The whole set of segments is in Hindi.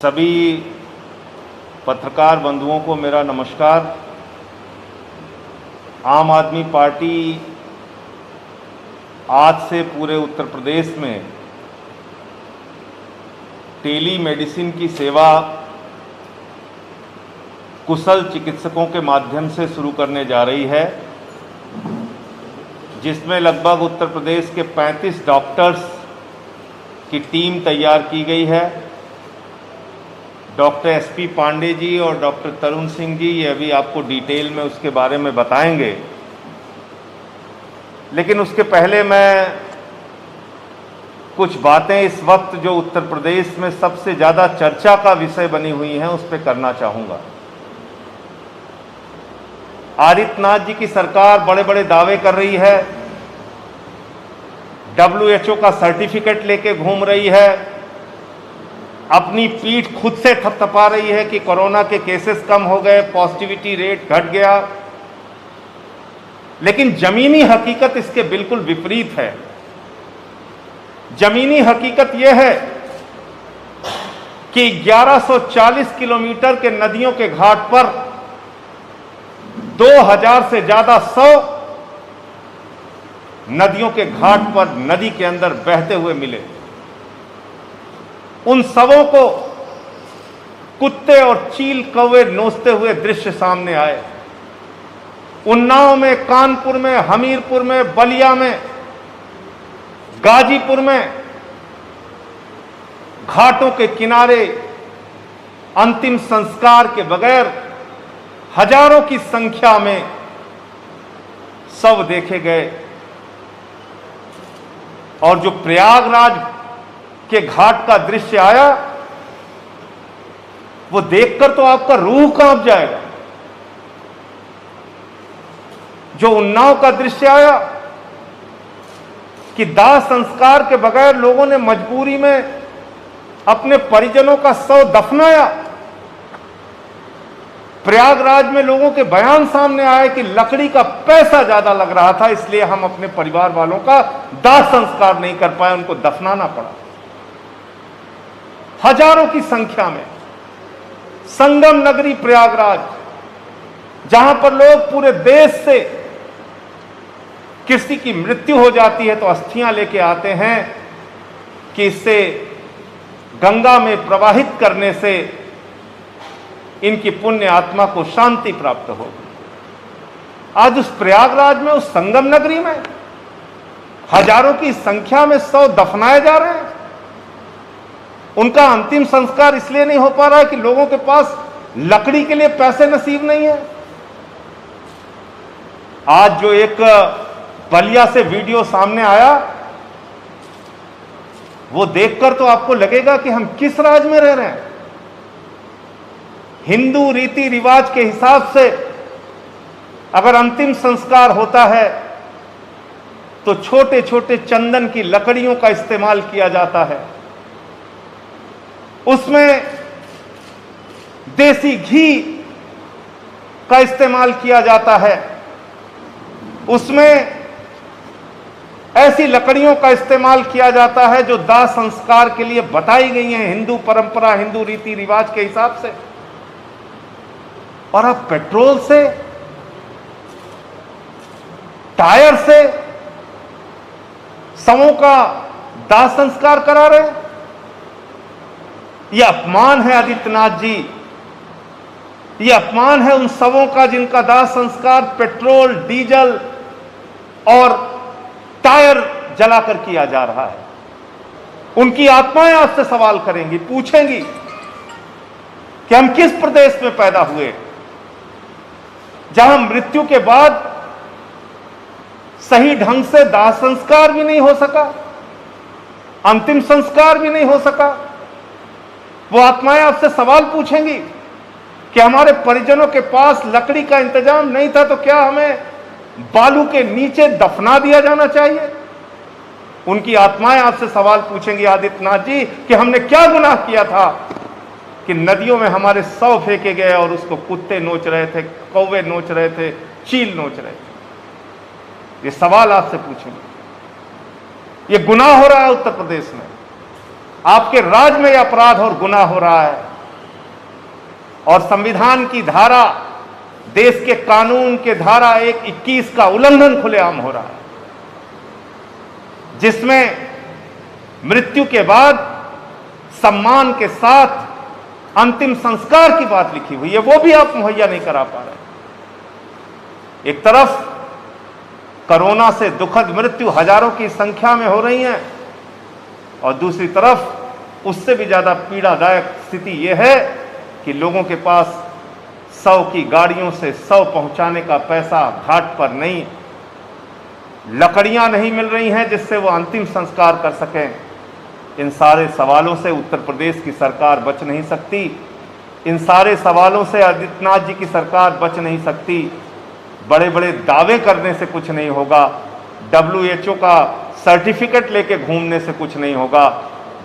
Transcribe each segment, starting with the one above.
सभी पत्रकार बंधुओं को मेरा नमस्कार। आम आदमी पार्टी आज से पूरे उत्तर प्रदेश में टेली मेडिसिन की सेवा कुशल चिकित्सकों के माध्यम से शुरू करने जा रही है, जिसमें लगभग उत्तर प्रदेश के 35 डॉक्टर्स की टीम तैयार की गई है। डॉक्टर एसपी पांडे जी और डॉक्टर तरुण सिंह जी ये अभी आपको डिटेल में उसके बारे में बताएंगे, लेकिन उसके पहले मैं कुछ बातें इस वक्त जो उत्तर प्रदेश में सबसे ज़्यादा चर्चा का विषय बनी हुई हैं उस पर करना चाहूँगा। आदित्यनाथ जी की सरकार बड़े बड़े दावे कर रही है, WHO का सर्टिफिकेट लेके घूम रही है, अपनी पीठ खुद से थपथपा रही है कि कोरोना के केसेस कम हो गए, पॉजिटिविटी रेट घट गया, लेकिन जमीनी हकीकत इसके बिल्कुल विपरीत है। जमीनी हकीकत यह है कि 1140 किलोमीटर के नदियों के घाट पर 2000 से ज्यादा 100 नदियों के घाट पर नदी के अंदर बहते हुए मिले। उन सबों को कुत्ते और चील कौवे नोचते हुए दृश्य सामने आए। उन्नाव में, कानपुर में, हमीरपुर में, बलिया में, गाजीपुर में घाटों के किनारे अंतिम संस्कार के बगैर हजारों की संख्या में शव देखे गए। और जो प्रयागराज के घाट का दृश्य आया, वो देखकर तो आपका रूह कांप जाएगा। जो उन्नाव का दृश्य आया कि दाह संस्कार के बगैर लोगों ने मजबूरी में अपने परिजनों का शव दफनाया। प्रयागराज में लोगों के बयान सामने आए कि लकड़ी का पैसा ज्यादा लग रहा था, इसलिए हम अपने परिवार वालों का दाह संस्कार नहीं कर पाए, उनको दफनाना पड़ा। हजारों की संख्या में संगम नगरी प्रयागराज, जहां पर लोग पूरे देश से किसी की मृत्यु हो जाती है तो अस्थियां लेके आते हैं कि इससे गंगा में प्रवाहित करने से इनकी पुण्य आत्मा को शांति प्राप्त होगी। आज उस प्रयागराज में, उस संगम नगरी में हजारों की संख्या में शव दफनाए जा रहे हैं। उनका अंतिम संस्कार इसलिए नहीं हो पा रहा है कि लोगों के पास लकड़ी के लिए पैसे नसीब नहीं है। आज जो एक बलिया से वीडियो सामने आया, वो देखकर तो आपको लगेगा कि हम किस राज में रह रहे हैं। हिंदू रीति रिवाज के हिसाब से अगर अंतिम संस्कार होता है तो छोटे छोटे चंदन की लकड़ियों का इस्तेमाल किया जाता है, उसमें देसी घी का इस्तेमाल किया जाता है, उसमें ऐसी लकड़ियों का इस्तेमाल किया जाता है जो दाह संस्कार के लिए बताई गई हैं हिंदू परंपरा, हिंदू रीति रिवाज के हिसाब से। और अब पेट्रोल से, टायर से शवों का दाह संस्कार करा रहे हैं। यह अपमान है आदित्यनाथ जी, यह अपमान है उन शवों का जिनका दाह संस्कार पेट्रोल, डीजल और टायर जलाकर किया जा रहा है। उनकी आत्माएं आपसे सवाल करेंगी, पूछेंगी कि हम किस प्रदेश में पैदा हुए जहां मृत्यु के बाद सही ढंग से दाह संस्कार भी नहीं हो सका, अंतिम संस्कार भी नहीं हो सका। वो आत्माएं आपसे सवाल पूछेंगी कि हमारे परिजनों के पास लकड़ी का इंतजाम नहीं था तो क्या हमें बालू के नीचे दफना दिया जाना चाहिए। उनकी आत्माएं आपसे सवाल पूछेंगी आदित्यनाथ जी कि हमने क्या गुनाह किया था कि नदियों में हमारे शव फेंके गए और उसको कुत्ते नोच रहे थे, कौवे नोच रहे थे, चील नोच रहे थे। ये सवाल आपसे पूछेंगे। ये गुनाह हो रहा है उत्तर प्रदेश में, आपके राज्य में यह अपराध और गुनाह हो रहा है। और संविधान की धारा, देश के कानून के धारा 121 का उल्लंघन खुलेआम हो रहा है, जिसमें मृत्यु के बाद सम्मान के साथ अंतिम संस्कार की बात लिखी हुई है, वो भी आप मुहैया नहीं करा पा रहे। एक तरफ कोरोना से दुखद मृत्यु हजारों की संख्या में हो रही है और दूसरी तरफ उससे भी ज्यादा पीड़ादायक स्थिति यह है कि लोगों के पास 100 की गाड़ियों से 100 पहुंचाने का पैसा घाट पर नहीं, लकड़ियां नहीं मिल रही हैं जिससे वो अंतिम संस्कार कर सकें। इन सारे सवालों से उत्तर प्रदेश की सरकार बच नहीं सकती, इन सारे सवालों से आदित्यनाथ जी की सरकार बच नहीं सकती। बड़े बड़े दावे करने से कुछ नहीं होगा, WHO का सर्टिफिकेट लेके घूमने से कुछ नहीं होगा।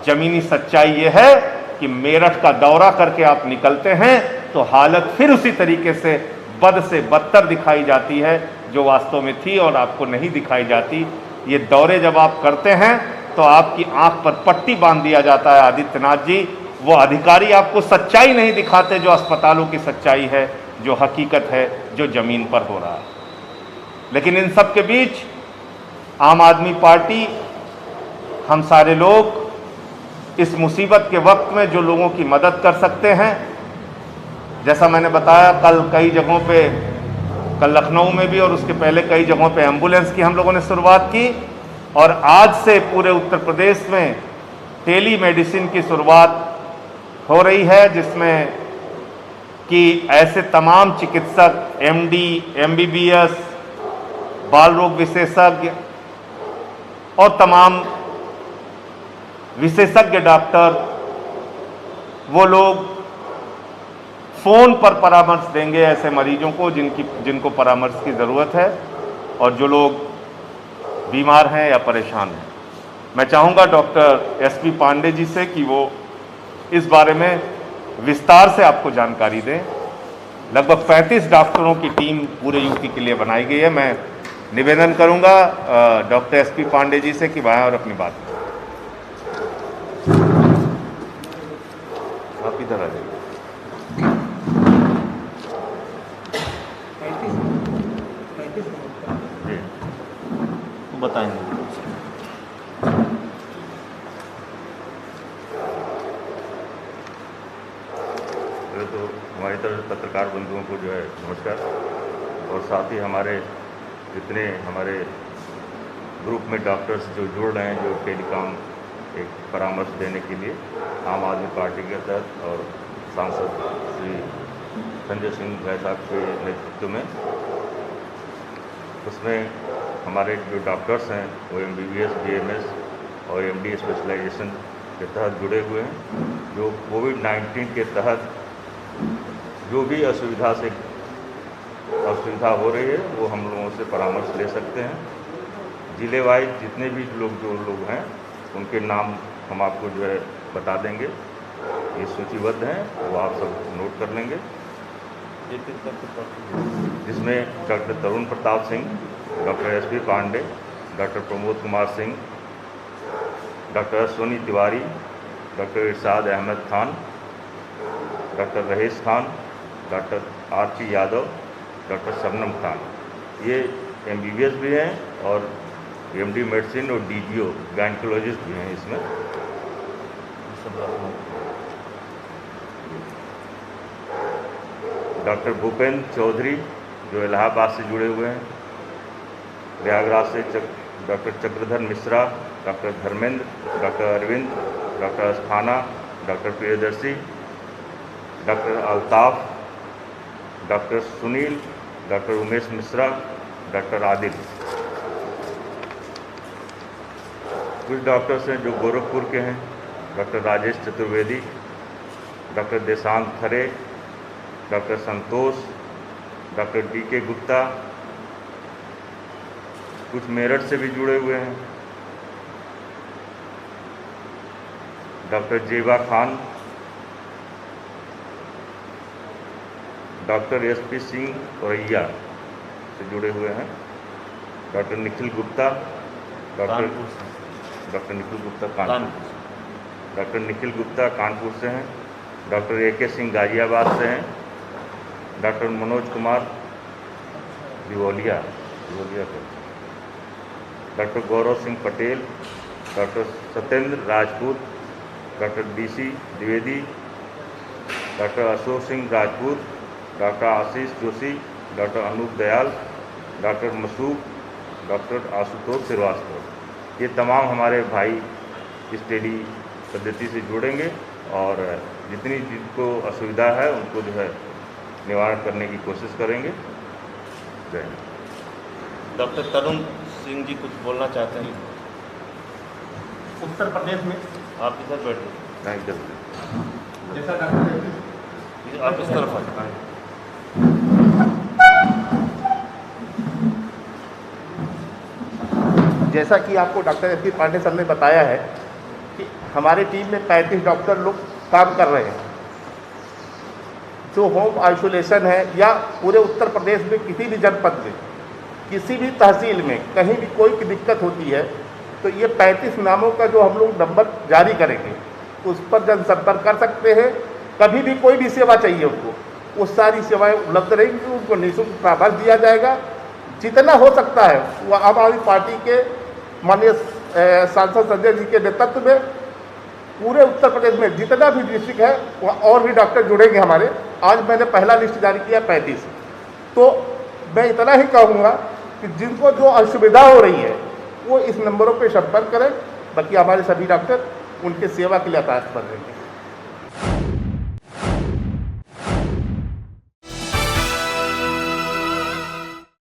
जमीनी सच्चाई यह है कि मेरठ का दौरा करके आप निकलते हैं तो हालत फिर उसी तरीके से बद से बदतर दिखाई जाती है जो वास्तव में थी और आपको नहीं दिखाई जाती। ये दौरे जब आप करते हैं तो आपकी आंख पर पट्टी बांध दिया जाता है आदित्यनाथ जी। वो अधिकारी आपको सच्चाई नहीं दिखाते जो अस्पतालों की सच्चाई है, जो हकीकत है, जो जमीन पर हो रहा है। लेकिन इन सब के बीच आम आदमी पार्टी, हम सारे लोग इस मुसीबत के वक्त में जो लोगों की मदद कर सकते हैं, जैसा मैंने बताया कल कई जगहों पे, कल लखनऊ में भी और उसके पहले कई जगहों पे एम्बुलेंस की हम लोगों ने शुरुआत की और आज से पूरे उत्तर प्रदेश में टेली मेडिसिन की शुरुआत हो रही है, जिसमें कि ऐसे तमाम चिकित्सक, MD, MBBS, बाल रोग विशेषज्ञ और तमाम विशेषज्ञ डॉक्टर, वो लोग फोन पर परामर्श देंगे ऐसे मरीजों को जिनको परामर्श की ज़रूरत है और जो लोग बीमार हैं या परेशान हैं। मैं चाहूँगा डॉक्टर SP पांडे जी से कि वो इस बारे में विस्तार से आपको जानकारी दें। लगभग 35 डॉक्टरों की टीम पूरे यूपी के लिए बनाई गई है। मैं निवेदन करूँगा डॉक्टर SP पांडे जी से कि वह और अपनी बात करें। आप इधर आ जाइए। बताएंगे। तो हमारी तरफ से पत्रकार बंधुओं को जो है नमस्कार, और साथ ही हमारे जितने हमारे ग्रुप में डॉक्टर्स जो जुड़ रहे हैं, जो टेलीकॉम एक परामर्श देने के लिए आम आदमी पार्टी के तहत और सांसद श्री संजय सिंह भाई साहब के नेतृत्व में, उसमें हमारे जो डॉक्टर्स हैं वो MBBS, BMS और MD स्पेशलाइजेशन के तहत जुड़े हुए हैं, जो कोविड-19 के तहत जो भी असुविधा हो रही है वो हम लोगों से परामर्श ले सकते हैं। जिले वाइज जितने भी जो लोग हैं उनके नाम हम आपको जो है बता देंगे, ये सूचीबद्ध हैं, वो आप सब नोट कर लेंगे। जिसमें doctor Tarun Pratap Singh, doctor SP Pande, doctor Pramod Kumar Singh, doctor Ashwini Tiwari, doctor Irshad Ahmad Khan, doctor Rahees Khan, doctor RP Yadav, doctor Shabnam Khan, ये MBBS भी हैं और MD मेडिसिन और DGO गायनकोलॉजिस्ट भी हैं इसमें। डॉक्टर भूपेंद्र चौधरी जो इलाहाबाद से जुड़े हुए हैं, प्रयागराज से doctor Chakradhar Mishra, doctor Dharmendra, doctor Arvind, doctor Asthana, doctor Priyadarshi, doctor Altaf, doctor Sunil, doctor Umesh Mishra, doctor Adil. कुछ डॉक्टर्स हैं जो गोरखपुर के हैं, डॉक्टर राजेश चतुर्वेदी, डॉक्टर देशांत खरे, डॉक्टर संतोष, डॉक्टर DK गुप्ता। कुछ मेरठ से भी जुड़े हुए हैं, डॉक्टर जेबा खान, डॉक्टर SP सिंह औरैया से जुड़े हुए हैं, डॉक्टर निखिल गुप्ता, डॉक्टर निखिल गुप्ता कानपुर से हैं, डॉक्टर AK सिंह गाजियाबाद से हैं, डॉक्टर मनोज कुमार दिवोलिया से, doctor Gaurav Singh Patel, doctor Satyendra Rajput, doctor DC Dwivedi, doctor Ashok Singh Rajput, doctor Ashish Joshi, doctor Anup Dayal, doctor Masook, doctor Ashutosh Srivastava. ये तमाम हमारे भाई इस टेली पद्धति से जुड़ेंगे और जितनी जिनको असुविधा है उनको जो है निवारण करने की कोशिश करेंगे। जय हिंद। डॉक्टर तरुण सिंह जी कुछ बोलना चाहते हैं? उत्तर प्रदेश में आप इधर बैठे, थैंक यू। जैसा डॉक्टर आप इस तरफ आए। जैसा कि आपको डॉक्टर SP पांडे सर ने बताया है कि हमारी टीम में 35 डॉक्टर लोग काम कर रहे हैं। जो होम आइसोलेशन है या पूरे उत्तर प्रदेश में किसी भी जनपद में, किसी भी तहसील में कहीं भी कोई की दिक्कत होती है तो ये 35 नामों का जो हम लोग नंबर जारी करेंगे उस पर जनसंपर्क कर सकते हैं। कभी भी कोई भी सेवा चाहिए उनको, वो सारी सेवाएं उपलब्ध रहेंगी, उनको निःशुल्क परामर्श दिया जाएगा। जितना हो सकता है वो आम आदमी पार्टी के माननीय सांसद संजय जी के नेतृत्व में पूरे उत्तर प्रदेश में जितना भी डिस्ट्रिक्ट है वहाँ और भी डॉक्टर जुड़ेंगे हमारे। आज मैंने पहला लिस्ट जारी किया 35। तो मैं इतना ही कहूँगा कि जिनको जो असुविधा हो रही है वो इस नंबरों पे संपर्क करें। बाकी हमारे सभी डॉक्टर उनके सेवा के लिए तत्पर रहेंगे।